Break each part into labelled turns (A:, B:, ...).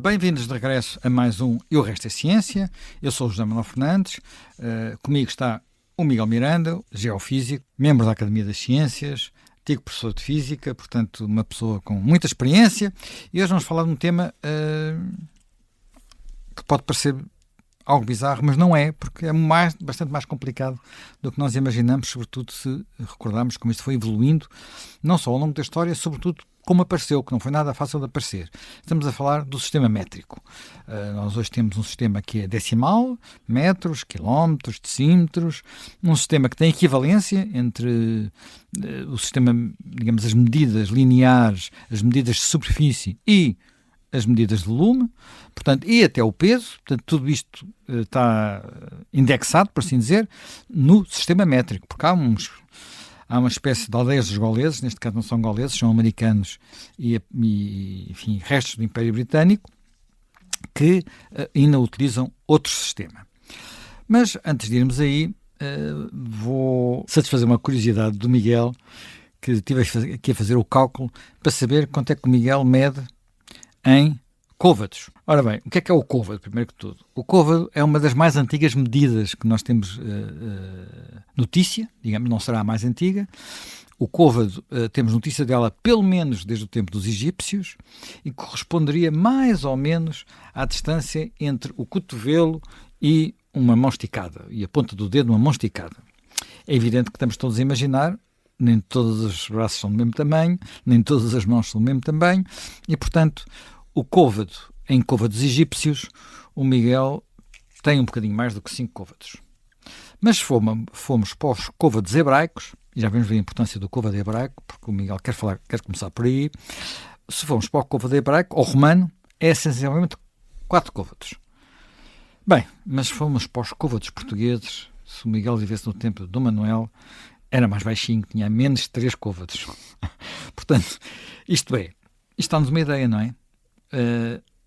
A: Bem-vindos de regresso a mais um E o Resto é Ciência. Eu sou o José Manuel Fernandes, comigo está o Miguel Miranda, geofísico, membro da Academia das Ciências, antigo professor de Física, portanto uma pessoa com muita experiência, e hoje vamos falar de um tema que pode parecer algo bizarro, mas não é, porque é bastante mais complicado do que nós imaginamos, sobretudo se recordarmos como isto foi evoluindo, não só ao longo da história, sobretudo como apareceu, que não foi nada fácil de aparecer. Estamos a falar do sistema métrico. Nós hoje temos um sistema que é decimal, metros, quilómetros, decímetros, um sistema que tem equivalência entre o sistema, digamos, as medidas lineares, as medidas de superfície e as medidas de volume, portanto, e até o peso. Portanto, tudo isto está indexado, por assim dizer, no sistema métrico, porque há uma espécie de aldeias dos gauleses, neste caso não são gauleses, são americanos e enfim, restos do Império Britânico, que ainda utilizam outro sistema. Mas, antes de irmos aí, vou satisfazer uma curiosidade do Miguel, que estive aqui a fazer o cálculo para saber quanto é que o Miguel mede em côvados. Ora bem, o que é o côvado, primeiro que tudo? O côvado é uma das mais antigas medidas que nós temos notícia, digamos, não será a mais antiga. O côvado, temos notícia dela pelo menos desde o tempo dos egípcios e corresponderia mais ou menos à distância entre o cotovelo e uma mão esticada, e a ponta do dedo uma mão esticada. É evidente que estamos todos a imaginar, nem todos os braços são do mesmo tamanho, nem todas as mãos são do mesmo tamanho, e portanto o côvado, em côvados egípcios, o Miguel tem um bocadinho mais do que 5 côvados. Mas fomos para os côvados hebraicos, e já vamos ver a importância do côvado hebraico, porque o Miguel quer começar por aí. Se formos para o côvado hebraico, ou romano, é essencialmente 4 côvados. Bem, mas se formos para os côvados portugueses, se o Miguel vivesse no tempo do Manuel, era mais baixinho, tinha menos de 3 côvados. Portanto, isto dá-nos uma ideia, não é?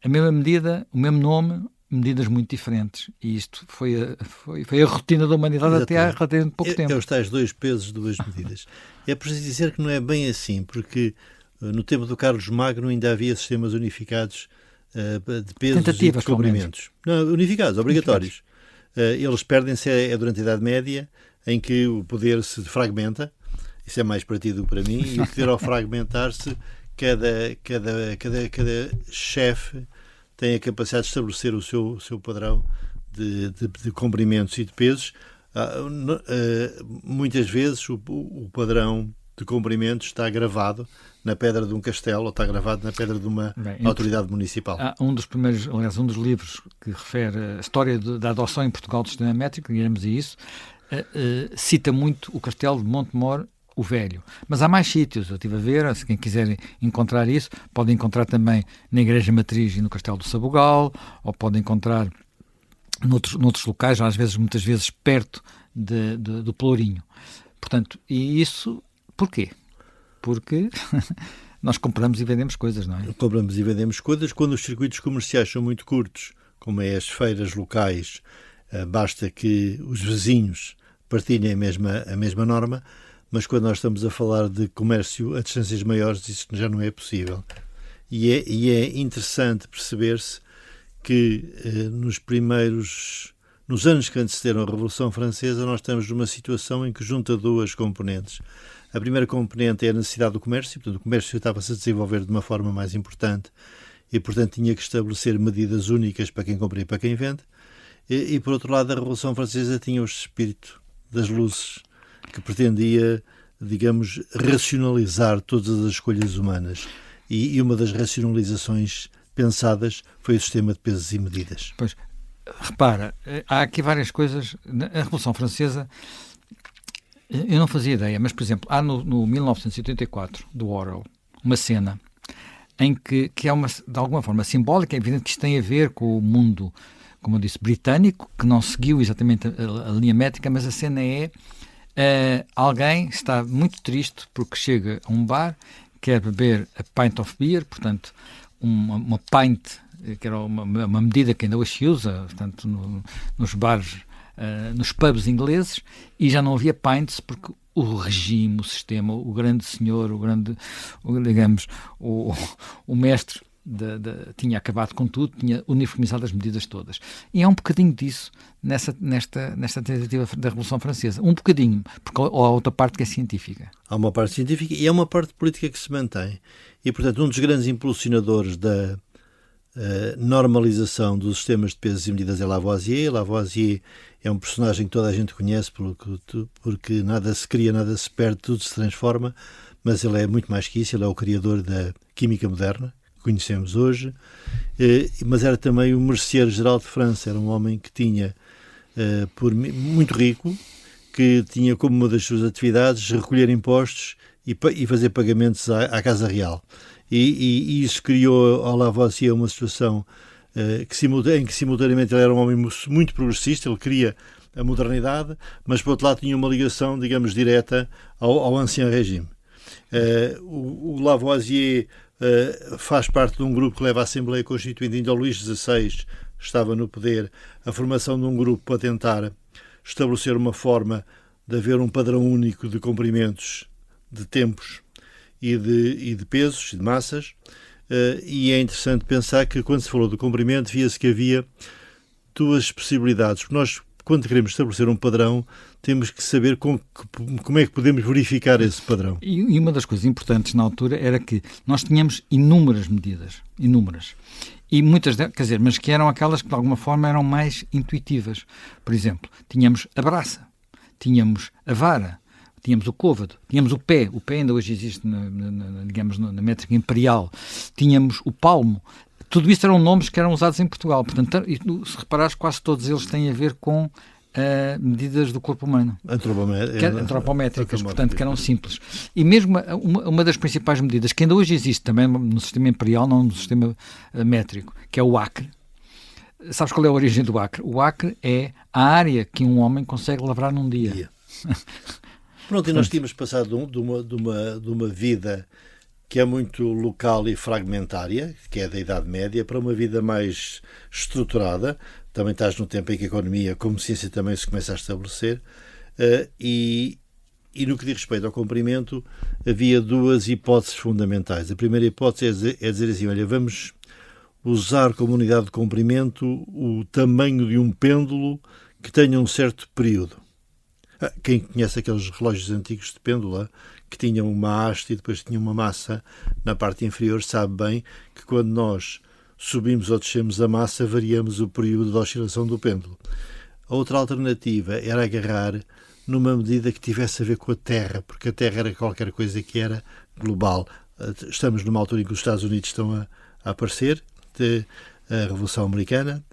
A: A mesma medida, o mesmo nome, medidas muito diferentes. E isto foi a rotina da humanidade. Exatamente. Até há relativamente pouco tempo.
B: É os tais 2 pesos, 2 medidas. É preciso dizer que não é bem assim, porque no tempo do Carlos Magno ainda havia sistemas unificados de pesos e de comprimentos. Não, unificados, obrigatórios. Eles perdem-se durante a Idade Média, em que o poder se fragmenta. Isso é mais para ti do que para mim. E o poder, ao fragmentar-se, cada chefe tem a capacidade de estabelecer o seu padrão de comprimentos e de pesos. Muitas vezes o padrão de comprimentos está gravado na pedra de um castelo ou está gravado na pedra de uma autoridade municipal.
A: Há um dos livros que refere a história da adoção em Portugal do sistema métrico, iremos a isso, cita muito o castelo de Montemor o Velho. Mas há mais sítios, eu estive a ver, se quem quiser encontrar isso, pode encontrar também na Igreja Matriz e no Castelo do Sabugal, ou pode encontrar noutros locais, muitas vezes perto do Pelourinho. Portanto, e isso porquê? Porque nós compramos e vendemos coisas, não é?
B: Compramos e vendemos coisas. Quando os circuitos comerciais são muito curtos, como é as feiras locais, basta que os vizinhos partilhem a mesma norma. Mas quando nós estamos a falar de comércio a distâncias maiores, isso já não é possível. E é interessante perceber-se que nos anos que antecederam a Revolução Francesa, nós estamos numa situação em que junta 2 componentes. A primeira componente é a necessidade do comércio, portanto o comércio estava-se a desenvolver de uma forma mais importante e, portanto, tinha que estabelecer medidas únicas para quem compra e para quem vende. E por outro lado, a Revolução Francesa tinha o espírito das luzes, que pretendia, digamos, racionalizar todas as escolhas humanas. E uma das racionalizações pensadas foi o sistema de pesos e medidas.
A: Pois, repara, há aqui várias coisas. A Revolução Francesa, eu não fazia ideia, mas, por exemplo, há no 1984, do Orwell, uma cena em que é de alguma forma simbólica. É evidente que isto tem a ver com o mundo, como eu disse, britânico, que não seguiu exatamente a linha métrica, mas a cena é alguém está muito triste porque chega a um bar, quer beber a pint of beer, portanto, uma pint, que era uma medida que ainda hoje se usa, portanto, nos bares, nos pubs ingleses, e já não havia pints porque o regime, o sistema, o grande senhor, digamos, o mestre tinha acabado com tudo, tinha uniformizado as medidas todas. E é um bocadinho disso nesta tentativa da Revolução Francesa. Um bocadinho, porque há outra parte que é científica.
B: Há uma parte científica e há uma parte política que se mantém. E, portanto, um dos grandes impulsionadores da normalização dos sistemas de pesos e medidas é Lavoisier. Lavoisier é um personagem que toda a gente conhece porque nada se cria, nada se perde, tudo se transforma, mas ele é muito mais que isso. Ele é o criador da química moderna, que conhecemos hoje, mas era também o merceeiro-geral de França. Era um homem que tinha, muito rico, que tinha como uma das suas atividades recolher impostos e fazer pagamentos à Casa Real. E isso criou ao Lavoisier uma situação em que simultaneamente ele era um homem muito progressista, ele queria a modernidade, mas por outro lado tinha uma ligação, digamos, direta ao Ancien Régime. O Lavoisier faz parte de um grupo que leva a Assembleia Constituinte, ainda o Luís XVI estava no poder, a formação de um grupo para tentar estabelecer uma forma de haver um padrão único de comprimentos, de tempos e de pesos e de massas, e é interessante pensar que quando se falou do comprimento via-se que havia duas possibilidades, porque nós, quando queremos estabelecer um padrão, temos que saber como é que podemos verificar esse padrão.
A: E uma das coisas importantes na altura era que nós tínhamos inúmeras medidas, e muitas delas, quer dizer, mas que eram aquelas que de alguma forma eram mais intuitivas. Por exemplo, tínhamos a braça, tínhamos a vara, tínhamos o côvado, tínhamos o pé ainda hoje existe na métrica imperial, tínhamos o palmo. Tudo isso eram nomes que eram usados em Portugal. Portanto, se reparares, quase todos eles têm a ver com medidas do corpo humano. Antropométricas, portanto, que eram simples. E mesmo uma das principais medidas, que ainda hoje existe também no sistema imperial, não no sistema métrico, que é o acre. Sabes qual é a origem do acre? O acre é a área que um homem consegue lavrar num dia.
B: Pronto, e nós tínhamos passado de uma vida que é muito local e fragmentária, que é da Idade Média, para uma vida mais estruturada. Também estás no tempo em que a economia, como ciência, também se começa a estabelecer. E no que diz respeito ao comprimento, havia duas hipóteses fundamentais. A primeira hipótese é dizer assim, olha, vamos usar como unidade de comprimento o tamanho de um pêndulo que tenha um certo período. Quem conhece aqueles relógios antigos de pêndula que tinham uma haste e depois tinham uma massa na parte inferior sabe bem que quando nós subimos ou descemos a massa variamos o período de oscilação do pêndulo. A outra alternativa era agarrar numa medida que tivesse a ver com a Terra, porque a Terra era qualquer coisa que era global. Estamos numa altura em que os Estados Unidos estão a aparecer, a Revolução Americana.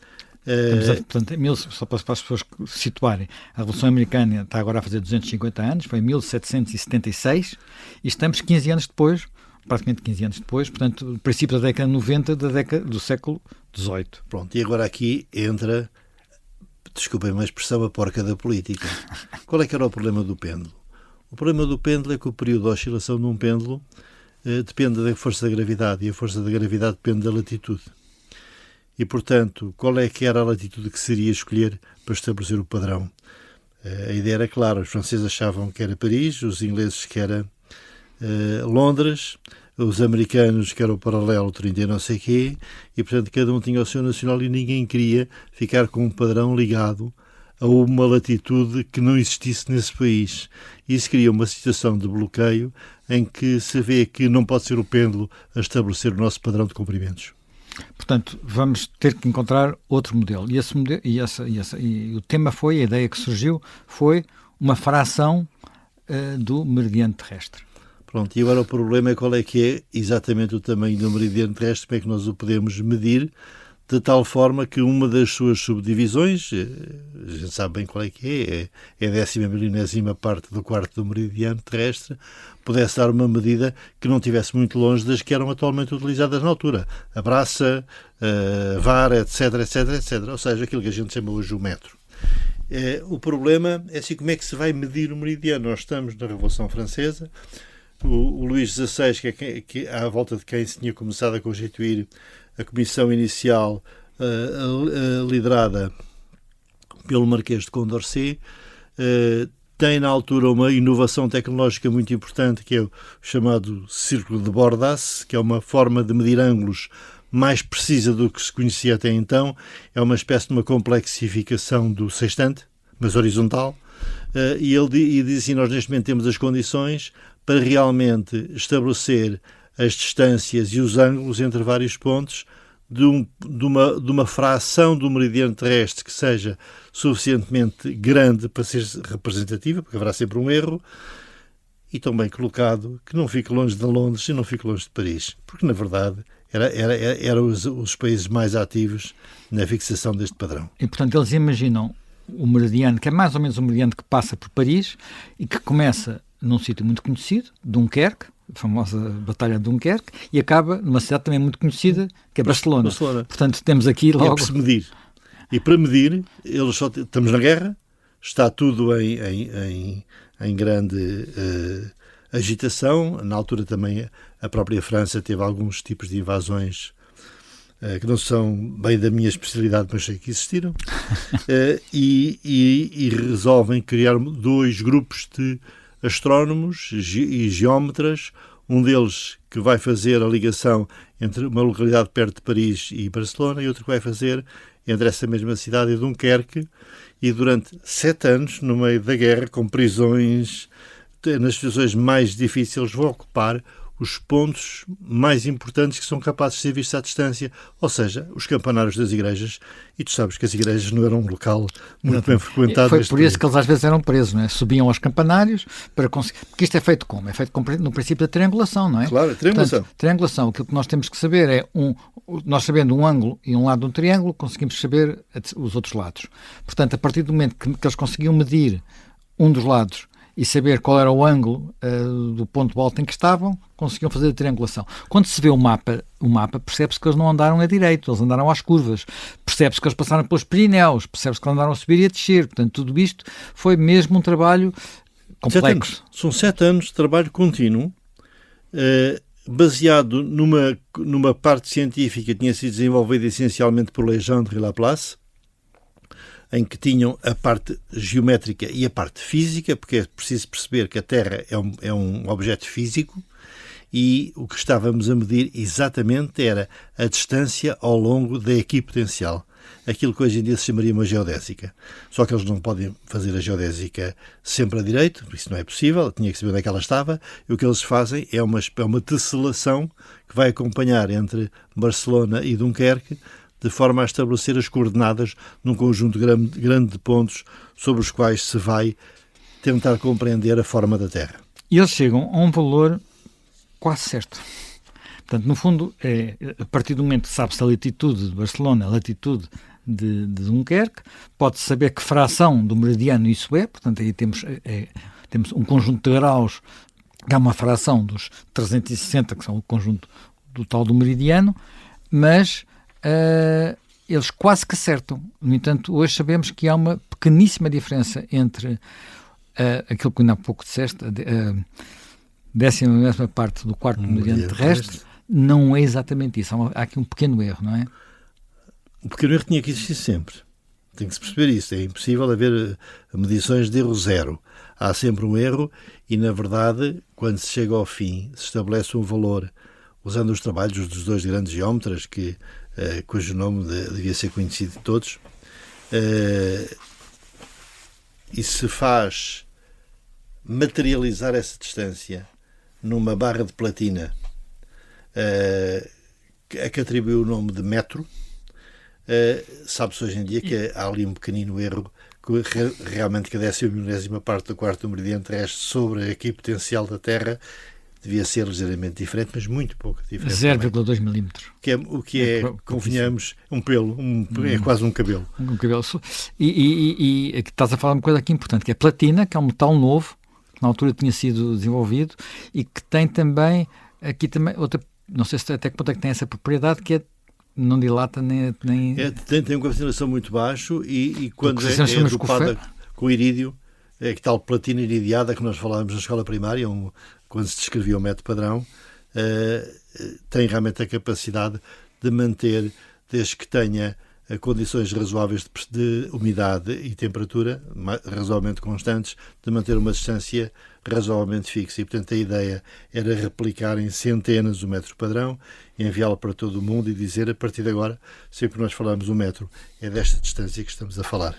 A: Portanto, só para as pessoas situarem, a Revolução Americana está agora a fazer 250 anos, foi em 1776 e estamos 15 anos depois, praticamente 15 anos depois, portanto, no princípio da década 90 do século XVIII.
B: Pronto, e agora aqui entra, desculpem uma expressão, a porca da política. Qual é que era o problema do pêndulo? O problema do pêndulo é que o período de oscilação de um pêndulo depende da força da gravidade e a força da gravidade depende da latitude. E, portanto, qual é que era a latitude que seria escolher para estabelecer o padrão? A ideia era clara, os franceses achavam que era Paris, os ingleses que era Londres, os americanos que era o paralelo 30 e não sei quê, e, portanto, cada um tinha o seu nacional e ninguém queria ficar com um padrão ligado a uma latitude que não existisse nesse país. Isso cria uma situação de bloqueio em que se vê que não pode ser o pêndulo a estabelecer o nosso padrão de comprimentos.
A: Portanto, vamos ter que encontrar outro modelo. E esse modelo, e o tema foi, a ideia que surgiu, foi uma fração do meridiano terrestre.
B: Pronto, e agora o problema é qual é que é exatamente o tamanho do meridiano terrestre, como é que nós o podemos medir, de tal forma que uma das suas subdivisões, a gente sabe bem qual é que é a 10ª milionésima parte do quarto do meridiano terrestre, pudesse dar uma medida que não estivesse muito longe das que eram atualmente utilizadas na altura. A braça, a vara, etc, etc, etc. Ou seja, aquilo que a gente chama hoje o metro. O problema é assim, como é que se vai medir o meridiano? Nós estamos na Revolução Francesa, o Luís XVI, que à volta de quem se tinha começado a constituir a comissão inicial liderada pelo Marquês de Condorcet, tem na altura uma inovação tecnológica muito importante, que é o chamado círculo de Bordas, que é uma forma de medir ângulos mais precisa do que se conhecia até então. É uma espécie de uma complexificação do sextante, mas horizontal. E ele diz assim, nós neste momento temos as condições para realmente estabelecer as distâncias e os ângulos entre vários pontos de uma fração do meridiano terrestre que seja suficientemente grande para ser representativa, porque haverá sempre um erro, e tão bem colocado que não fique longe de Londres e não fique longe de Paris, porque na verdade eram os países mais ativos na fixação deste padrão.
A: E portanto eles imaginam o meridiano, que é mais ou menos o meridiano que passa por Paris e que começa num sítio muito conhecido, Dunkerque, a famosa Batalha de Dunkerque, e acaba numa cidade também muito conhecida, que é Barcelona. Portanto, temos aqui logo...
B: É para se medir. E para medir, estamos na guerra, está tudo em grande agitação. Na altura também a própria França teve alguns tipos de invasões que não são bem da minha especialidade, mas sei que existiram. E resolvem criar 2 grupos de astrónomos e geómetras, um deles que vai fazer a ligação entre uma localidade perto de Paris e Barcelona e outro que vai fazer entre essa mesma cidade e Dunkerque, e durante 7 anos, no meio da guerra, com prisões, nas situações mais difíceis, vão ocupar os pontos mais importantes que são capazes de ser vistos à distância, ou seja, os campanários das igrejas, e tu sabes que as igrejas não eram um local muito bem frequentado.
A: Foi por isso que eles às vezes eram presos, não é? Subiam aos campanários para conseguir... Porque isto é feito como? É feito no princípio da triangulação, não é?
B: Claro, triangulação.
A: Portanto, triangulação. Aquilo que nós temos que saber é, nós sabendo um ângulo e um lado de um triângulo, conseguimos saber os outros lados. Portanto, a partir do momento que eles conseguiam medir um dos lados e saber qual era o ângulo do ponto alto em que estavam, conseguiam fazer a triangulação. Quando se vê o mapa percebe-se que eles não andaram a direito, eles andaram às curvas, percebe-se que eles passaram pelos Pirineus, percebe-se que andaram a subir e a descer. Portanto, tudo isto foi mesmo um trabalho complexo.
B: São 7 anos de trabalho contínuo, baseado numa parte científica que tinha sido desenvolvida essencialmente por Legendre e Laplace, em que tinham a parte geométrica e a parte física, porque é preciso perceber que a Terra é um objeto físico, e o que estávamos a medir exatamente era a distância ao longo da equipotencial, aquilo que hoje em dia se chamaria uma geodésica. Só que eles não podem fazer a geodésica sempre a direito, porque isso não é possível, tinha que saber onde é que ela estava, e o que eles fazem é uma tesselação que vai acompanhar entre Barcelona e Dunkerque, de forma a estabelecer as coordenadas num conjunto grande de pontos sobre os quais se vai tentar compreender a forma da Terra.
A: E eles chegam a um valor quase certo. Portanto, no fundo, a partir do momento que sabe-se a latitude de Barcelona, a latitude de Dunkerque, pode-se saber que fração do meridiano isso é, portanto, aí temos um conjunto de graus, que é uma fração dos 360, que são o conjunto do tal do meridiano, mas eles quase que acertam. No entanto, hoje sabemos que há uma pequeníssima diferença entre aquilo que ainda há pouco disseste, a 10ª parte do quarto meridiano terrestre, não é exatamente isso. Há aqui um pequeno erro, não é?
B: O pequeno erro tinha que existir sempre. Tem que se perceber isso. É impossível haver medições de erro zero. Há sempre um erro e, na verdade, quando se chega ao fim, se estabelece um valor, usando os trabalhos dos 2 grandes geómetras, cujo nome devia ser conhecido de todos, e se faz materializar essa distância numa barra de platina a que atribuiu o nome de metro. Sabe-se hoje em dia que há ali um pequenino erro, que realmente que a 10ª parte do quarto meridiano terrestre sobre a equipotencial da Terra devia ser ligeiramente diferente, mas muito pouco diferente.
A: 0,2 milímetros.
B: O que é, convenhamos, um pelo, é quase um cabelo.
A: Um cabelo. E estás a falar uma coisa aqui importante, que é platina, que é um metal novo, que na altura tinha sido desenvolvido, e que tem também, aqui também, outra, não sei se até que ponto é que tem essa propriedade, que não dilata nem...
B: Tem uma concentração muito baixo e quando é dopada com irídio, que tal platina iridiada que nós falávamos na escola primária, quando se descrevia o método padrão, tem realmente a capacidade de manter, desde que tenha condições razoáveis de umidade e temperatura, razoavelmente constantes, de manter uma distância razoavelmente fixa. E, portanto, a ideia era replicar em centenas o metro padrão, enviá-lo para todo o mundo e dizer, a partir de agora, sempre que nós falamos o metro, é desta distância que estamos a falar.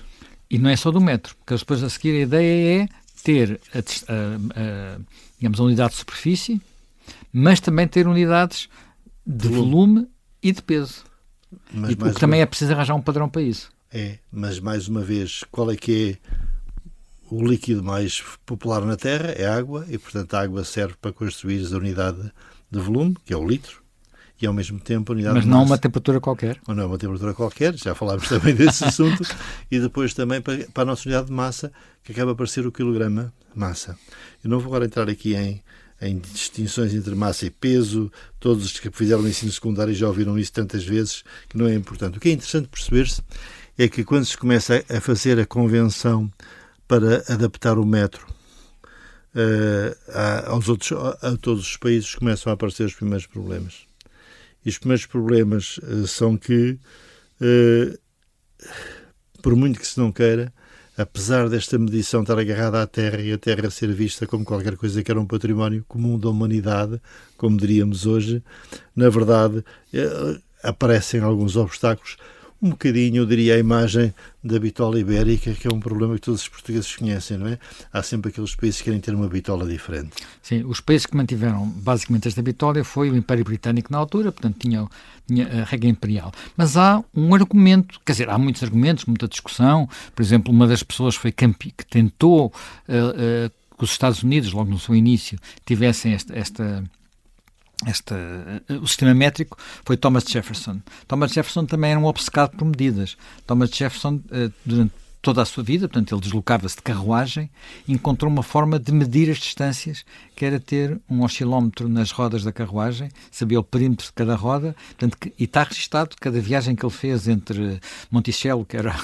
A: E não é só do metro, porque depois a seguir a ideia é ter digamos, a unidade de superfície, mas também ter unidades de volume e de peso.
B: Mas,
A: e porque também é preciso arranjar um padrão para isso.
B: Mas mais uma vez, qual é que é o líquido mais popular na Terra? É a água, e portanto a água serve para construir a unidade de volume, que é o litro, e ao mesmo tempo a unidade
A: mas
B: de
A: não
B: massa.
A: uma temperatura qualquer.
B: Ou não é uma temperatura qualquer, já falámos também desse assunto, e depois também para a nossa unidade de massa, que acaba por ser o quilograma massa. Eu não vou agora entrar aqui em distinções entre massa e peso, todos os que fizeram o ensino secundário já ouviram isso tantas vezes, que não é importante. O que é interessante perceber-se é que quando se começa a fazer a convenção para adaptar o metro a todos os países, começam a aparecer os primeiros problemas. E os primeiros problemas são que, por muito que se não queira, apesar desta medição estar agarrada à Terra e a Terra ser vista como qualquer coisa que era um património comum da humanidade, como diríamos hoje, na verdade aparecem alguns obstáculos. Um bocadinho, eu diria, a imagem da bitola ibérica, que é um problema que todos os portugueses conhecem, não é? Há sempre aqueles países que querem ter uma bitola diferente.
A: Sim, os países que mantiveram basicamente esta bitola foi o Império Britânico na altura, portanto tinha a regra imperial. Mas há um argumento, quer dizer, há muitos argumentos, muita discussão. Por exemplo, uma das pessoas foi que tentou que os Estados Unidos, logo no seu início, tivessem o sistema métrico, foi Thomas Jefferson. Thomas Jefferson também era um obcecado por medidas. Thomas Jefferson, durante toda a sua vida, portanto, ele deslocava-se de carruagem, encontrou uma forma de medir as distâncias, que era ter um oscilómetro nas rodas da carruagem, sabia o perímetro de cada roda, portanto, e está registado cada viagem que ele fez entre Monticello, que era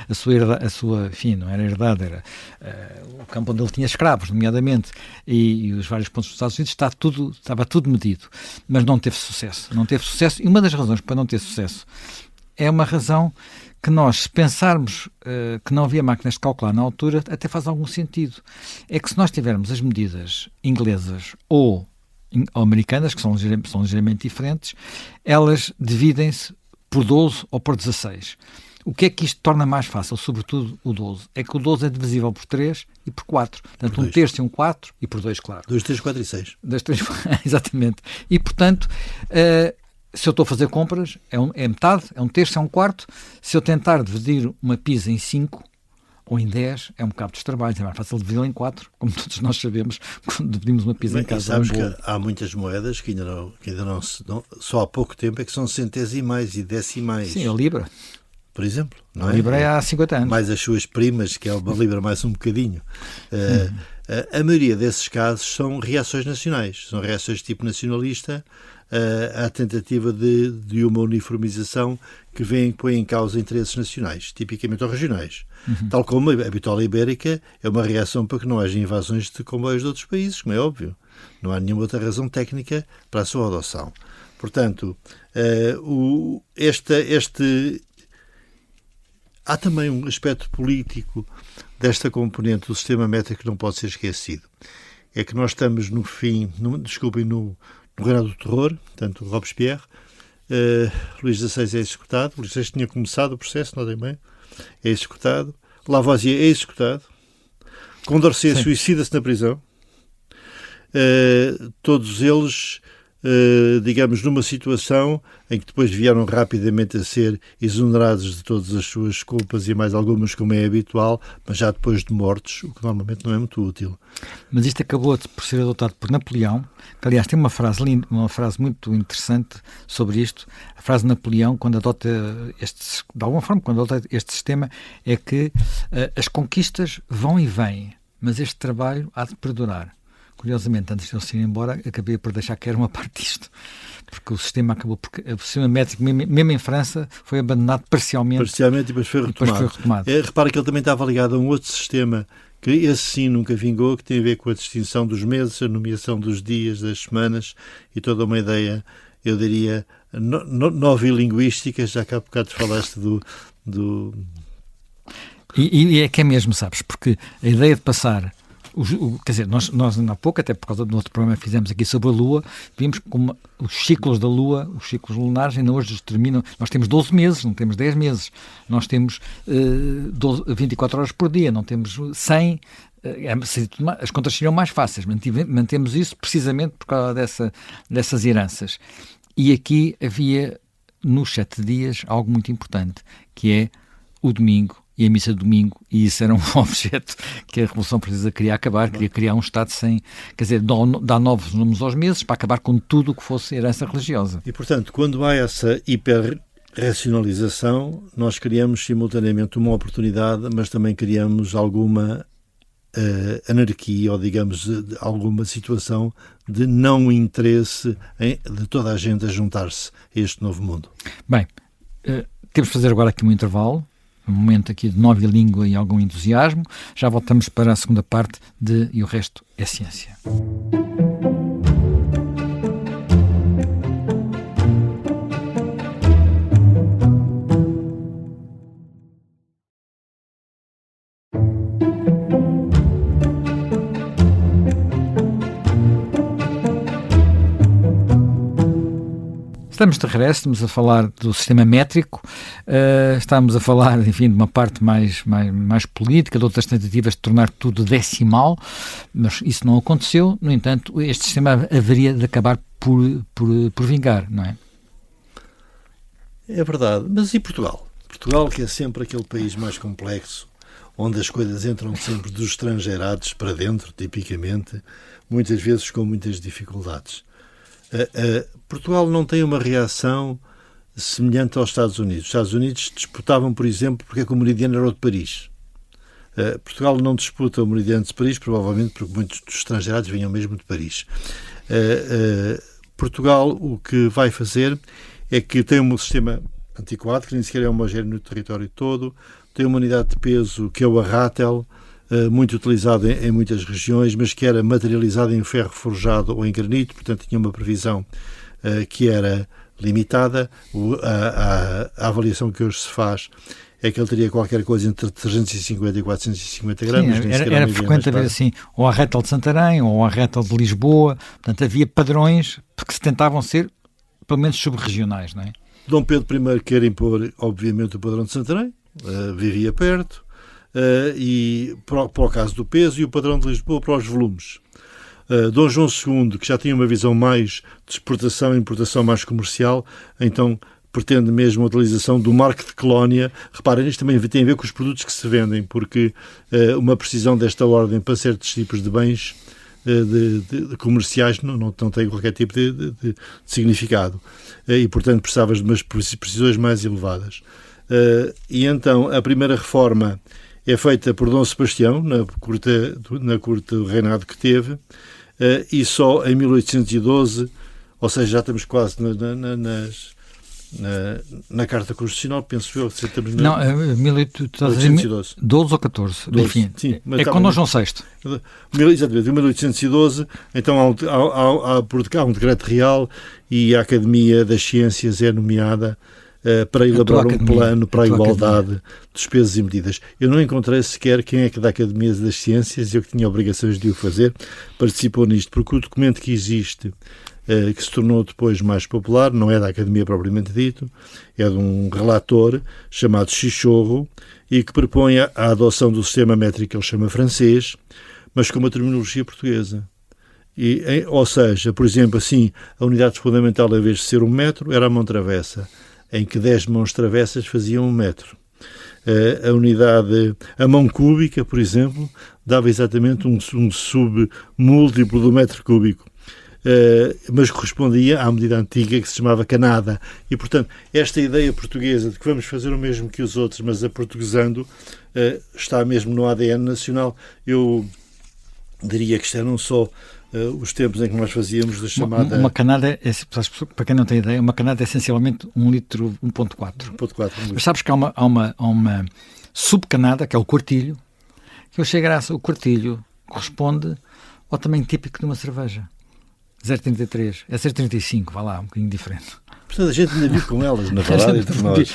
A: a sua enfim, não era herdade, era o campo onde ele tinha escravos, nomeadamente, e os vários pontos dos Estados Unidos, estava tudo medido, mas não teve sucesso. E uma das razões para não ter sucesso é uma razão que nós, se pensarmos que não havia máquinas de calcular na altura, até faz algum sentido. É que se nós tivermos as medidas inglesas ou americanas, que são ligeiramente diferentes, elas dividem-se por 12 ou por 16. O que é que isto torna mais fácil, sobretudo o 12? É que o 12 é divisível por 3 e por 4. Portanto, um terço e um 4 e por 2, claro.
B: 2, 3, 4 e 6.
A: 2, 3, exatamente. E, portanto, se eu estou a fazer compras, é metade, é um terço, é um quarto. Se eu tentar dividir uma pizza em 5 ou em 10, é um bocado de trabalho. É mais fácil dividi-la em 4, como todos nós sabemos, quando dividimos uma pizza em casa.
B: Sabes que há muitas moedas que ainda não só há pouco tempo é que são centesimais e decimais.
A: Sim, a Libra.
B: Por exemplo. Não
A: a Libra é há 50 anos.
B: Mais as suas primas, que é uma Libra mais um bocadinho. A maioria desses casos são reações nacionais. São reações de tipo nacionalista à tentativa de uma uniformização que põe em causa interesses nacionais, tipicamente ou regionais. Tal como a bitola ibérica é uma reação para que não haja invasões de comboios de outros países, como é óbvio. Não há nenhuma outra razão técnica para a sua adoção. Portanto, há também um aspecto político desta componente do sistema métrico que não pode ser esquecido. É que nós estamos no reinado do terror, portanto, Robespierre, Luís XVI é executado, Luís XVI tinha começado o processo, notem bem, é executado, Lavoisier é executado, Condorcet suicida-se na prisão, todos eles, digamos, numa situação em que depois vieram rapidamente a ser exonerados de todas as suas culpas e mais algumas, como é habitual, mas já depois de mortos, o que normalmente não é muito útil.
A: Mas isto acabou por ser adotado por Napoleão, que aliás tem uma frase linda, uma frase muito interessante sobre isto. A frase de Napoleão, quando adota este sistema, é que as conquistas vão e vêm, mas este trabalho há de perdurar. Curiosamente, antes de ele se ir embora, acabei por deixar cair uma parte disto, porque o sistema o sistema métrico, mesmo em França, foi abandonado parcialmente e depois foi retomado.
B: Repara que ele também estava ligado a um outro sistema, que esse sim nunca vingou, que tem a ver com a distinção dos meses, a nomeação dos dias, das semanas e toda uma ideia eu diria, novilinguísticas, já que há bocado falaste do...
A: E é que é mesmo, sabes, porque a ideia de passar... quer dizer, nós há pouco, até por causa do outro programa que fizemos aqui sobre a Lua, vimos como os ciclos da Lua, os ciclos lunares, ainda hoje determinam. Nós temos 12 meses, não temos 10 meses. Nós temos 24 horas por dia, não temos 100. As contas seriam mais fáceis. Mantemos isso precisamente por causa dessas heranças. E aqui havia, nos 7 dias, algo muito importante, que é o domingo e a missa de domingo, e isso era um objeto que a Revolução Francesa queria acabar, queria criar um Estado sem, quer dizer, dar novos nomes aos meses para acabar com tudo o que fosse herança religiosa.
B: E, portanto, quando há essa hiperracionalização, nós criamos simultaneamente uma oportunidade, mas também criamos alguma anarquia, ou digamos, alguma situação de não interesse de toda a gente a juntar-se a este novo mundo.
A: Bem, temos de fazer agora aqui um intervalo, um momento aqui de nova língua e algum entusiasmo. Já voltamos para a segunda parte de E o Resto é Ciência. Estamos de regresso, estamos a falar do sistema métrico, estamos a falar, enfim, de uma parte mais política, de outras tentativas de tornar tudo decimal, mas isso não aconteceu. No entanto, este sistema haveria de acabar por vingar, não é?
B: É verdade, mas e Portugal? Portugal, que é sempre aquele país mais complexo, onde as coisas entram sempre dos estrangeirados para dentro, tipicamente, muitas vezes com muitas dificuldades. Portugal não tem uma reação semelhante aos Estados Unidos. Os Estados Unidos disputavam, por exemplo, porque o meridiano era o de Paris. Portugal não disputa o meridiano de Paris, provavelmente porque muitos dos estrangeirados vinham mesmo de Paris. Portugal o que vai fazer é que tem um sistema antiquado, que nem sequer é homogéneo no território todo, tem uma unidade de peso que é o arrátel, muito utilizado em muitas regiões, mas que era materializado em ferro forjado ou em granito, portanto tinha uma previsão que era limitada. A avaliação que hoje se faz é que ele teria qualquer coisa entre 350 e 450 gramas.
A: Sim, era frequente haver assim, ou a arrátel de Santarém, ou a arrátel de Lisboa. Portanto, havia padrões que se tentavam ser, pelo menos, sub-regionais, não é?
B: Dom Pedro I quer impor, obviamente, o padrão de Santarém, vivia perto, e para o caso do peso, e o padrão de Lisboa para os volumes. Dom João II, que já tinha uma visão mais de exportação e importação mais comercial, então pretende mesmo a utilização do marco de colónia. Reparem, isto também tem a ver com os produtos que se vendem, porque uma precisão desta ordem para certos tipos de bens de comerciais não tem qualquer tipo de significado. E, portanto, precisavas de umas precisões mais elevadas. E então, a primeira reforma é feita por Dom Sebastião, na curta do reinado que teve, e só em 1812, ou seja, já estamos quase na Carta Constitucional, penso eu, que estamos
A: Não, 1812. 12 ou 14, 12, enfim, sim, é com Dom João VI.
B: Exatamente, em 1812, então há um decreto real e a Academia das Ciências é nomeada para elaborar um plano para a igualdade dos pesos e medidas. Eu não encontrei sequer quem é que da Academia das Ciências, eu que tinha obrigações de o fazer, participou nisto, porque o documento que existe, que se tornou depois mais popular, não é da Academia propriamente dito, é de um relator chamado Chichorro, e que propõe a adoção do sistema métrico que ele chama francês, mas com uma terminologia portuguesa. Ou seja, por exemplo, assim, a unidade fundamental, em vez de ser 1 metro, era a mão travessa, em que 10 mãos travessas faziam 1 metro. A mão cúbica, por exemplo, dava exatamente um submúltiplo do metro cúbico, mas correspondia à medida antiga que se chamava canada. E, portanto, esta ideia portuguesa de que vamos fazer o mesmo que os outros, mas aportuguesando, está mesmo no ADN nacional. Eu diria que isto eram só os tempos em que nós fazíamos da chamada...
A: Uma canada, para quem não tem ideia, uma canada é essencialmente 1 litro 1.4.
B: 1.4.
A: Mas sabes que há uma subcanada, que é o quartilho, que eu achei graça. O quartilho corresponde ao tamanho típico de uma cerveja. 0,33. É 0,35, vá lá, um bocadinho diferente.
B: Portanto, a gente ainda vive com elas, na verdade, entre nós.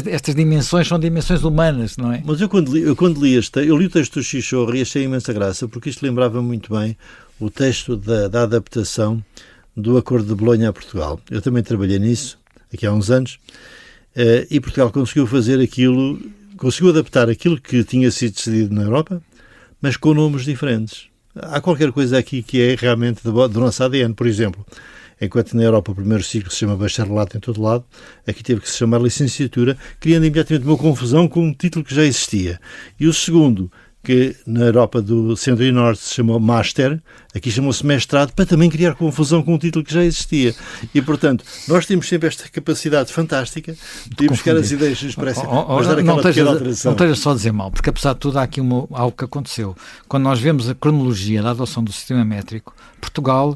A: Estas dimensões são dimensões humanas, não é?
B: Mas eu quando li eu li o texto do Chichorro e achei imensa graça, porque isto lembrava muito bem o texto da adaptação do Acordo de Bolonha a Portugal. Eu também trabalhei nisso, aqui há uns anos, e Portugal conseguiu adaptar aquilo que tinha sido decidido na Europa, mas com nomes diferentes. Há qualquer coisa aqui que é realmente do nosso ADN, por exemplo. Enquanto na Europa o primeiro ciclo se chama bacharelato em todo lado, aqui teve que se chamar licenciatura, criando imediatamente uma confusão com um título que já existia. E o segundo, que na Europa do Centro e Norte se chamou Master, aqui chamou-se mestrado, para também criar confusão com um título que já existia. E, portanto, nós temos sempre esta capacidade fantástica de ir buscar as ideias que nos parecem, mas dar aquela pequena alteração.
A: Não esteja só a dizer mal, porque apesar de tudo há aqui algo que aconteceu. Quando nós vemos a cronologia da adoção do sistema métrico, Portugal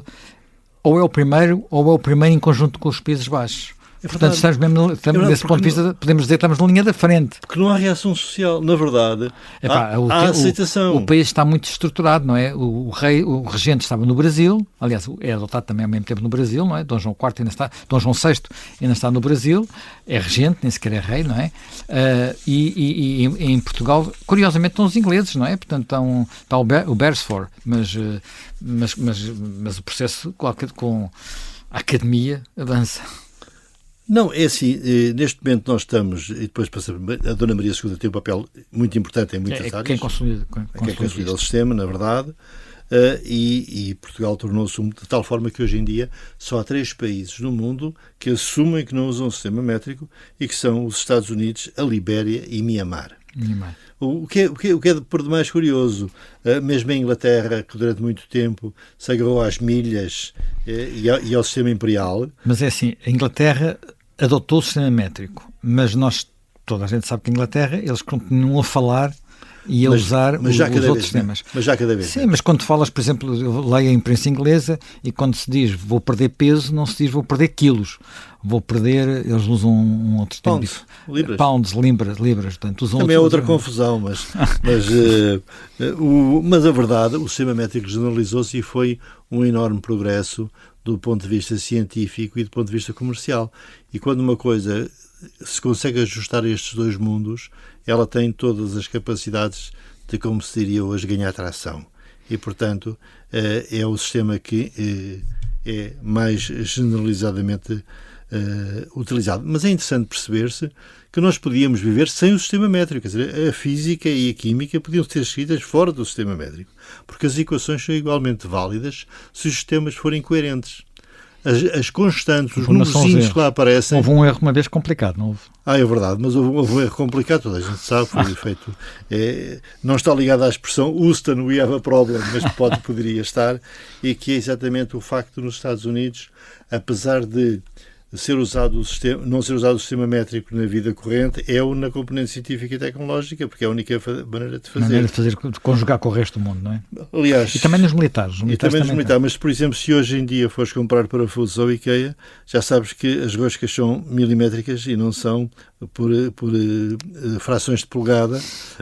A: ou é o primeiro em conjunto com os Países Baixos. Portanto, estamos desse ponto de vista, podemos dizer que estamos na linha da frente.
B: Porque não há reação social, na verdade. Há aceitação.
A: O país está muito estruturado, não é? O regente estava no Brasil, aliás, é adotado também ao mesmo tempo no Brasil, não é? Dom João VI ainda está no Brasil, é regente, nem sequer é rei, não é? E em Portugal, curiosamente, estão os ingleses, não é? Portanto, está o Beresford, mas o processo com a academia avança.
B: Não, é assim, neste momento nós estamos, e depois a Dona Maria II tem um papel muito importante em muitas áreas.
A: Quem consolida
B: o sistema, na verdade, e Portugal tornou-se de tal forma que hoje em dia só há 3 países no mundo que assumem que não usam o sistema métrico e que são os Estados Unidos, a Libéria e Mianmar. O que é por demais curioso, mesmo a Inglaterra, que durante muito tempo se agarrou às milhas e ao sistema imperial.
A: Mas é assim, a Inglaterra adotou o sistema métrico, mas toda a gente sabe que a Inglaterra, eles continuam a falar e a usar os outros sistemas.
B: Mas já cada vez.
A: Sim, mas quando falas, por exemplo, eu leio a imprensa inglesa e quando se diz vou perder peso, não se diz vou perder quilos. Vou perder, eles usam um outro termo. Pounds, libras. Portanto, usam
B: também é outra confusão, mas a verdade, o sistema métrico generalizou-se e foi um enorme progresso do ponto de vista científico e do ponto de vista comercial. E quando uma coisa se consegue ajustar a estes dois mundos, ela tem todas as capacidades de, como se diria hoje, ganhar tração. E, portanto, é o sistema que é mais generalizadamente utilizado. Mas é interessante perceber-se que nós podíamos viver sem o sistema métrico. Quer dizer, a física e a química podiam ser escritas fora do sistema métrico, porque as equações são igualmente válidas se os sistemas forem coerentes. As constantes, os números que lá aparecem...
A: Houve um erro uma vez complicado, não houve?
B: É verdade, mas houve um erro complicado, toda a gente sabe, foi feito... não está ligado à expressão Houston, we have a problem, mas poderia estar, e que é exatamente o facto nos Estados Unidos, apesar de não ser usado o sistema métrico na vida corrente, é na componente científica e tecnológica, porque é a única maneira de fazer.
A: De conjugar com o resto do mundo, não é?
B: Aliás,
A: e também nos militares.
B: Mas, por exemplo, se hoje em dia fores comprar parafusos ao IKEA, já sabes que as roscas são milimétricas e não são por frações de polegada,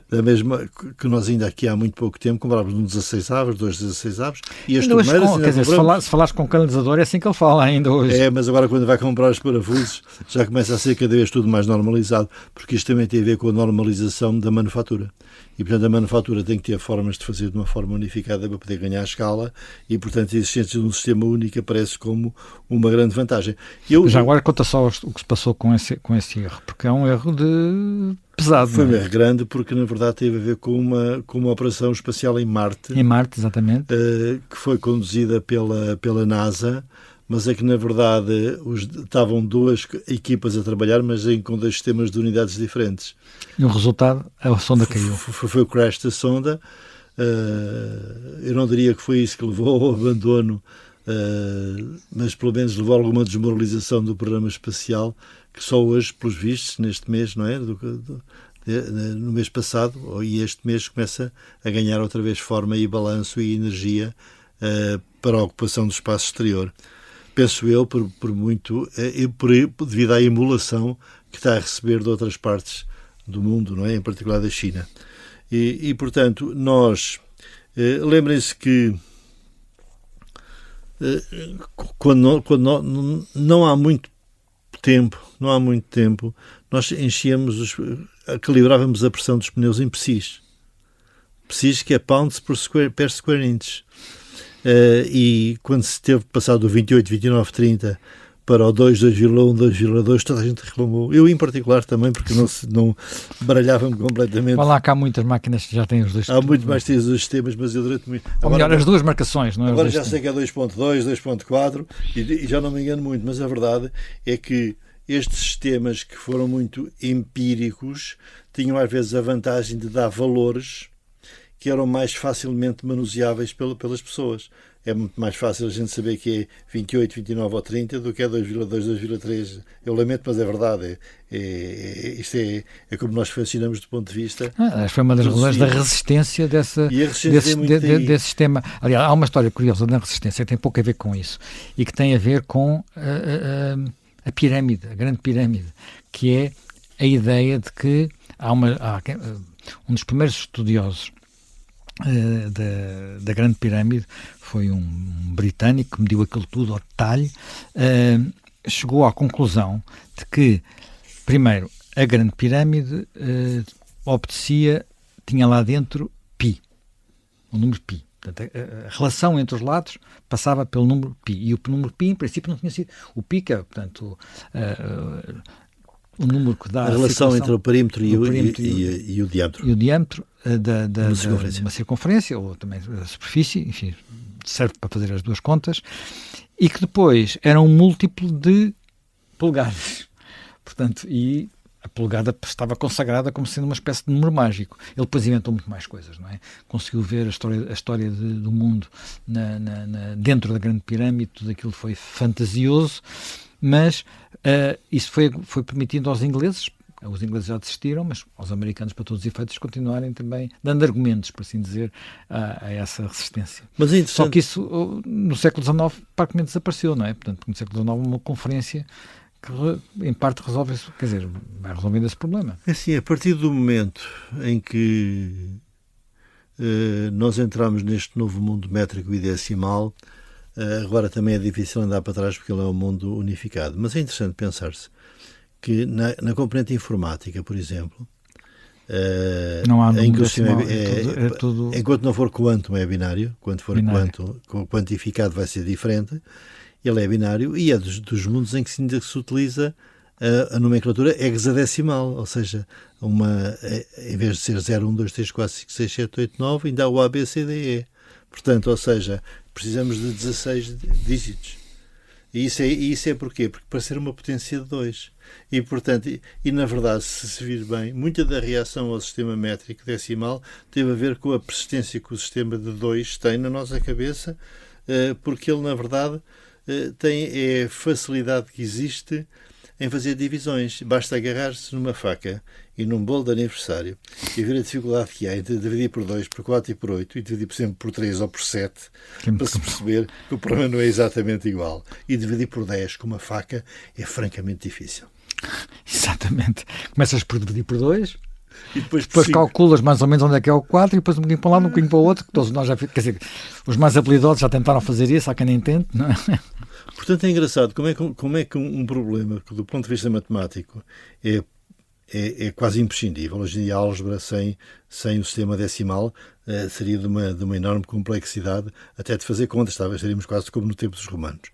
B: da mesma que nós ainda aqui há muito pouco tempo comprávamos um 16 avos, 2 16 avos, e as torneiras...
A: Quer dizer, se falares com o canalizador é assim que ele fala ainda hoje.
B: Mas agora quando vai comprar os parafusos já começa a ser cada vez tudo mais normalizado, porque isto também tem a ver com a normalização da manufatura. E, portanto, a manufatura tem que ter formas de fazer de uma forma unificada para poder ganhar a escala e, portanto, a existência de um sistema único aparece como uma grande vantagem.
A: Já agora conta só o que se passou com esse erro, porque é um erro pesado.
B: Foi um erro grande porque, na verdade, teve a ver com uma operação espacial em Marte.
A: Em Marte, exatamente.
B: Que foi conduzida pela NASA, mas é que, na verdade, estavam 2 equipas a trabalhar, mas com 2 sistemas de unidades diferentes.
A: E o resultado, a sonda caiu.
B: Foi o crash da sonda. Eu não diria que foi isso que levou ao abandono, mas pelo menos levou a alguma desmoralização do programa espacial, que só hoje, pelos vistos, neste mês, não é? No mês passado, e este mês começa a ganhar outra vez forma e balanço e energia para a ocupação do espaço exterior. Penso eu, devido à emulação que está a receber de outras partes do mundo, não é? Em particular da China. E portanto, nós... lembrem-se que Não há muito tempo, nós calibrávamos a pressão dos pneus em PSIs. PSIs, que é pounds per square inch. E quando se teve passado do 28, 29, 30 para o 2, 2,1, 2,2, toda a gente reclamou. Eu, em particular, também, porque não baralhava-me completamente.
A: Vai lá que há muitas máquinas que já têm os dois.
B: Há muito mais os sistemas, mas eu durante muito...
A: Ou melhor, as duas marcações, não é?
B: Agora já sei que é 2.2, 2.4 e já não me engano muito, mas a verdade é que estes sistemas que foram muito empíricos tinham às vezes a vantagem de dar valores que eram mais facilmente manuseáveis pelas pessoas. É muito mais fácil a gente saber que é 28, 29 ou 30 do que é 2,2, 2,3. Eu lamento, mas é verdade. Isto é como nós funcionamos do ponto de vista...
A: foi uma das razões da resistência desse sistema. Aliás, há uma história curiosa da resistência que tem pouco a ver com isso e que tem a ver com a pirâmide, a grande pirâmide, que é a ideia de que há um dos primeiros estudiosos da Grande Pirâmide foi um britânico que mediu aquilo tudo ao detalhe, chegou à conclusão de que, primeiro, a Grande Pirâmide tinha lá dentro π, o número π. Portanto, a relação entre os lados passava pelo número π. E o número π, em princípio, não tinha sido... O π, que é, portanto... o número que dá
B: a relação entre o perímetro e o diâmetro.
A: E o diâmetro de uma circunferência, ou também a superfície, enfim, serve para fazer as duas contas, e que depois era um múltiplo de polegadas. Portanto, e a polegada estava consagrada como sendo uma espécie de número mágico. Ele depois inventou muito mais coisas, não é? Conseguiu ver a história do mundo dentro da Grande Pirâmide, tudo aquilo foi fantasioso, mas isso foi permitido aos ingleses. Os ingleses já desistiram, mas aos americanos, para todos os efeitos, continuarem também dando argumentos, por assim dizer, a essa resistência.
B: Mas é
A: só que isso, no século XIX, praticamente desapareceu, não é? Portanto, no século XIX, uma conferência que, em parte, resolve isso, quer dizer, vai resolvendo esse problema.
B: É assim, a partir do momento em que nós entramos neste novo mundo métrico e decimal, agora também é difícil andar para trás porque ele é um mundo unificado. Mas é interessante pensar-se que na componente informática, por exemplo,
A: não há decimal, tudo...
B: enquanto não for quantum é binário, quando for quantificado vai ser diferente, ele é binário e é dos mundos em que se utiliza a nomenclatura hexadecimal, ou seja, em vez de ser 0, 1, 2, 3, 4, 5, 6, 7, 8, 9, ainda há o A, B, C, D, E. Portanto, ou seja, precisamos de 16 dígitos. E isso é porquê? Porque para ser uma potência de 2. E, portanto, na verdade, se vir bem, muita da reação ao sistema métrico decimal teve a ver com a persistência que o sistema de 2 tem na nossa cabeça, porque ele, na verdade, tem a facilidade que existe em fazer divisões. Basta agarrar-se numa faca e num bolo de aniversário e ver a dificuldade que há entre dividir por 2, por 4 e por 8 e dividir, por exemplo, por 3 ou por 7 para se perceber que o problema não é exatamente igual. E dividir por 10 com uma faca é francamente difícil.
A: Exatamente. Começas por dividir por 2
B: e depois
A: calculas mais ou menos onde é que é o 4 e depois um bocadinho para um lado, um bocadinho para o outro, que todos nós já, quer dizer, os mais habilidosos já tentaram fazer isso, há quem nem tente, não é?
B: Portanto, é engraçado como é que um problema que, do ponto de vista matemático, é quase imprescindível. Hoje em dia, a álgebra sem o sistema decimal seria de uma enorme complexidade, até de fazer contas. Talvez seríamos quase como no tempo dos romanos.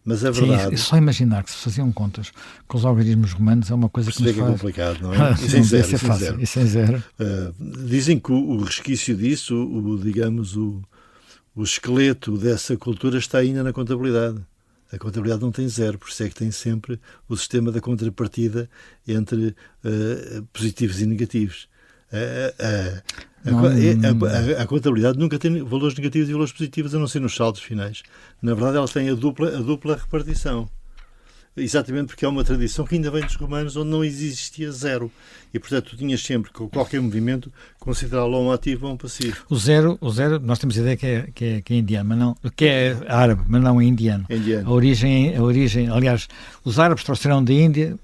B: Mas a verdade...
A: Sim, só imaginar que se faziam contas com os algarismos romanos é uma coisa que nos faz...
B: é complicado, não é?
A: E sem zero.
B: Dizem que o resquício disso, digamos, o esqueleto dessa cultura está ainda na contabilidade. A contabilidade não tem zero, por isso é que tem sempre o sistema da contrapartida entre positivos e negativos. A contabilidade nunca tem valores negativos e valores positivos, a não ser nos saldos finais. Na verdade, ela tem a dupla repartição. Exatamente porque é uma tradição que ainda vem dos romanos, onde não existia zero. E, portanto, tu tinhas sempre, com qualquer movimento, considerá-lo um ativo ou um passivo.
A: O zero, nós temos a ideia que é indiano, mas não, que é árabe, mas não é indiano. A origem, aliás, os árabes trouxeram da Índia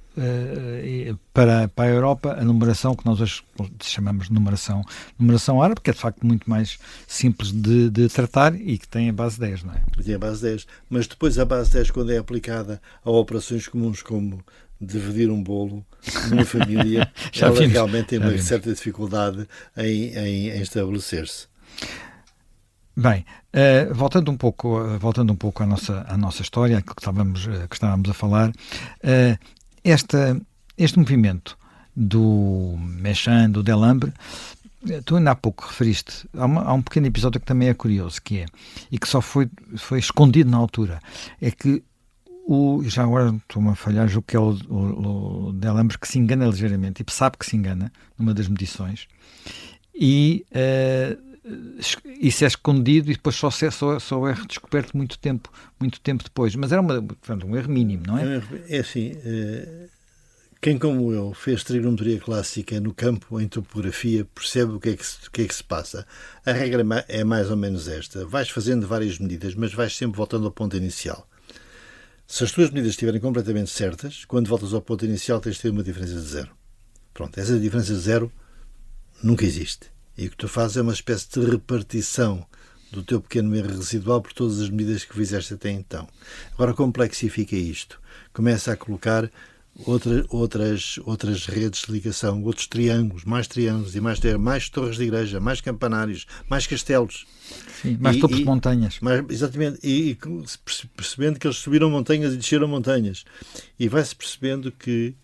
A: para a Europa a numeração que nós hoje chamamos de numeração árabe, que é de facto muito mais simples de tratar e que tem a base 10, não é?
B: Tem a base 10, mas depois a base 10, quando é aplicada a operações comuns como dividir um bolo numa família, ela realmente tem uma certa dificuldade em estabelecer-se.
A: Bem, voltando um pouco à nossa história, aquilo que estávamos a falar, este movimento do Mechan, do Delambre, tu ainda há pouco referiste, há um pequeno episódio que também é curioso, e que só foi escondido na altura, é que já agora estou-me a falhar, julgo que é o Delambre que se engana ligeiramente, e sabe que se engana numa das medições, e isso é escondido e depois só é redescoberto muito tempo depois. Mas era um erro mínimo, não é?
B: É assim, quem como eu fez trigonometria clássica no campo, em topografia, percebe o que é que se passa. A regra é mais ou menos esta. Vais fazendo várias medidas, mas vais sempre voltando ao ponto inicial. Se as tuas medidas estiverem completamente certas, quando voltas ao ponto inicial tens de ter uma diferença de zero. Pronto, essa diferença de zero nunca existe. E o que tu fazes é uma espécie de repartição do teu pequeno erro residual por todas as medidas que fizeste até então. Agora complexifica isto. Começa a colocar outras redes de ligação, outros triângulos e mais torres de igreja, mais campanários, mais castelos.
A: Sim, mais topos de montanhas.
B: Exatamente. E percebendo que eles subiram montanhas e desceram montanhas. E vai-se percebendo que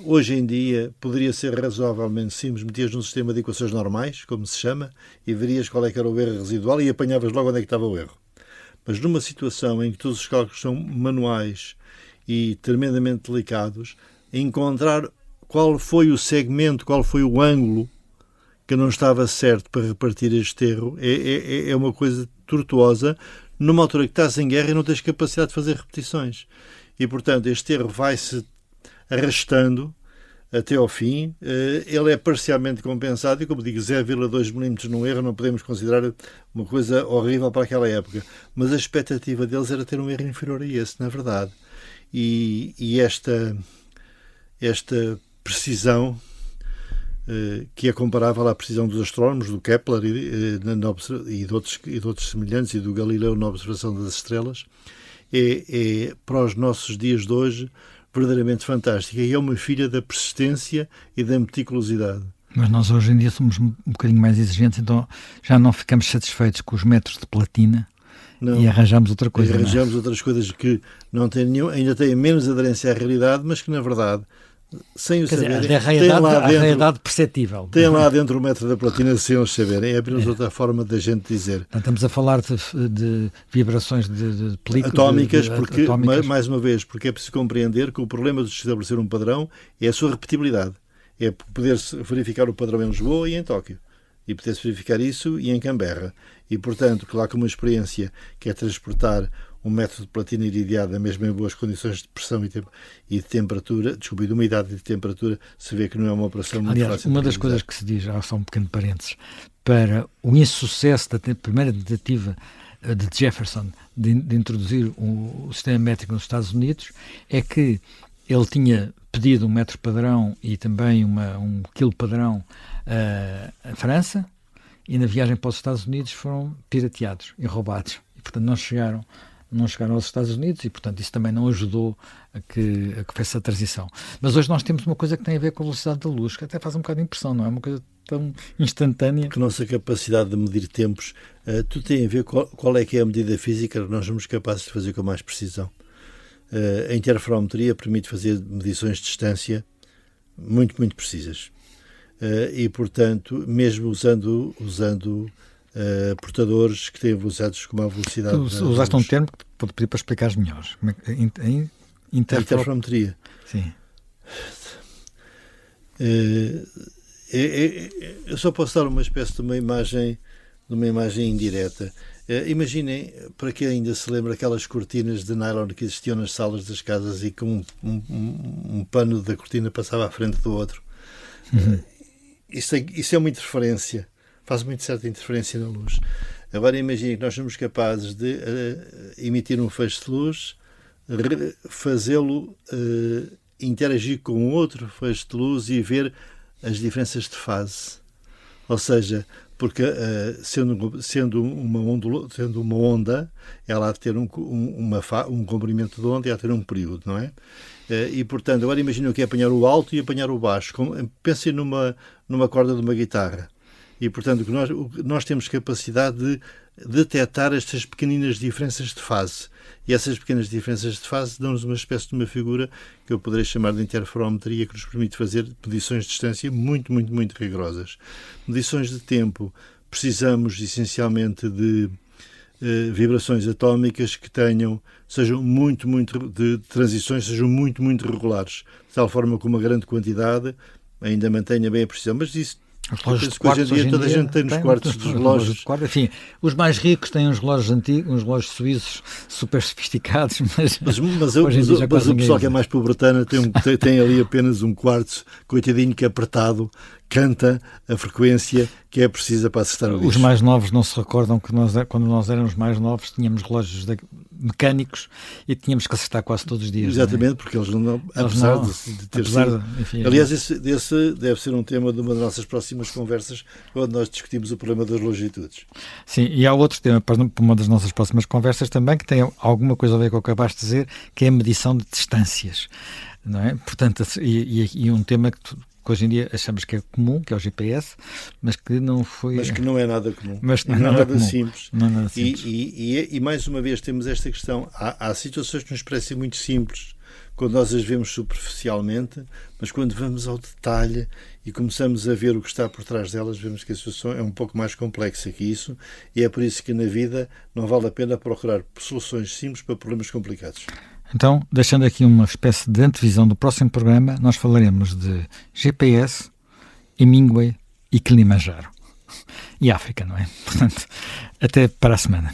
B: hoje em dia poderia ser razoavelmente simples, metias num sistema de equações normais, como se chama, e verias qual é que era o erro residual e apanhavas logo onde é que estava o erro. Mas numa situação em que todos os cálculos são manuais e tremendamente delicados, encontrar qual foi o segmento, qual foi o ângulo que não estava certo para repartir este erro é uma coisa tortuosa numa altura que estás em guerra e não tens capacidade de fazer repetições. E, portanto, este erro vai-se arrastando até ao fim. Ele é parcialmente compensado e, como digo, 0,2 milímetros num erro não podemos considerar uma coisa horrível para aquela época. Mas a expectativa deles era ter um erro inferior a esse, na verdade. E esta precisão, que é comparável à precisão dos astrónomos, do Kepler e de outros semelhantes, e do Galileu na observação das estrelas, é para os nossos dias de hoje verdadeiramente fantástica, e é uma filha da persistência e da meticulosidade.
A: Mas nós hoje em dia somos um bocadinho mais exigentes, então já não ficamos satisfeitos com os metros de platina. Não. E arranjamos outra coisa.
B: Arranjamos outras coisas que não têm ainda têm menos aderência à realidade, mas que na verdade, sem o saberem,
A: a realidade perceptível.
B: Tem lá dentro o metro da platina sem eles saberem. É apenas outra forma da gente dizer.
A: Então, estamos a falar de vibrações de películas
B: atómicas, mais uma vez, porque é preciso compreender que o problema de estabelecer um padrão é a sua repetibilidade. É poder-se verificar o padrão em Lisboa e em Tóquio. E poder-se verificar isso e em Canberra. E, portanto, claro que uma experiência que é transportar um metro de platina iridiada, mesmo em boas condições de pressão e de temperatura, de umidade e de temperatura, se vê que não é uma operação muito
A: fácil. Aliás, uma das coisas que se diz, só um pequeno parênteses, para o insucesso da primeira tentativa de Jefferson de introduzir o sistema métrico nos Estados Unidos, é que ele tinha pedido um metro padrão e também um quilo padrão à França, e na viagem para os Estados Unidos foram pirateados e roubados. E, portanto, não chegaram aos Estados Unidos e, portanto, isso também não ajudou a que fosse a transição. Mas hoje nós temos uma coisa que tem a ver com a velocidade da luz, que até faz um bocado de impressão, não é? Uma coisa tão instantânea.
B: Que a nossa capacidade de medir tempos, tudo tem a ver com qual é que é a medida física que nós somos capazes de fazer com mais precisão. A interferometria permite fazer medições de distância muito, muito precisas. E, portanto, mesmo usando portadores que têm velocidades como a velocidade da luz.
A: Usaste um termo que vou pedir para explicares melhor.
B: Interferometria.
A: Sim.
B: Eu só posso dar uma espécie de uma imagem indireta. Imaginem, para quem ainda se lembra, aquelas cortinas de nylon que existiam nas salas das casas e que um pano da cortina passava à frente do outro.
A: Uhum.
B: Isso é uma interferência, faz muito certa interferência na luz. Agora imagine que nós somos capazes de emitir um feixe de luz, fazê-lo interagir com o outro feixe de luz e ver as diferenças de fase. Ou seja, porque sendo uma onda, ela há de ter um comprimento de onda e há de ter um período, não é? E, portanto, agora imaginem o que é apanhar o alto e apanhar o baixo. Pensem numa corda de uma guitarra. E, portanto, nós temos capacidade de detectar estas pequeninas diferenças de fase. E essas pequenas diferenças de fase dão-nos uma espécie de uma figura que eu poderei chamar de interferometria, que nos permite fazer medições de distância muito, muito, muito rigorosas. Medições de tempo, precisamos essencialmente de vibrações atómicas que sejam muito, de transições sejam muito, muito regulares, de tal forma que uma grande quantidade ainda mantenha bem a precisão. Mas isso,
A: os relógios de quartos,
B: hoje em dia toda a gente tem nos quartos dos relógios.
A: Enfim, os mais ricos têm uns relógios antigos, uns relógios suíços super sofisticados, mas
B: o pessoal que é mais pobretano tem ali apenas um quartzo, coitadinho, que apertado, canta a frequência que é precisa para acertar o disco.
A: Os mais novos não se recordam que quando nós éramos mais novos tínhamos relógios mecânicos e tínhamos que acertar quase todos os dias.
B: Exatamente, porque eles não, apesar de ter sido...
A: Enfim,
B: aliás, esse deve ser um tema de uma das nossas próximas conversas, quando nós discutimos o problema das longitudes.
A: Sim, e há outro tema para uma das nossas próximas conversas também, que tem alguma coisa a ver com o que acabaste de dizer, que é a medição de distâncias, não é? Portanto, e um tema que hoje em dia achamos que é comum, que é o GPS, mas que não foi...
B: Mas que não é nada comum.
A: Mas não é nada
B: simples.
A: Não é nada simples.
B: E mais uma vez temos esta questão. Há situações que nos parecem muito simples quando nós as vemos superficialmente, mas quando vamos ao detalhe e começamos a ver o que está por trás delas, vemos que a situação é um pouco mais complexa que isso, e é por isso que na vida não vale a pena procurar soluções simples para problemas complicados.
A: Então, deixando aqui uma espécie de antevisão do próximo programa, nós falaremos de GPS, Hemingway e Kilimanjaro. E África, não é? Portanto, até para a semana.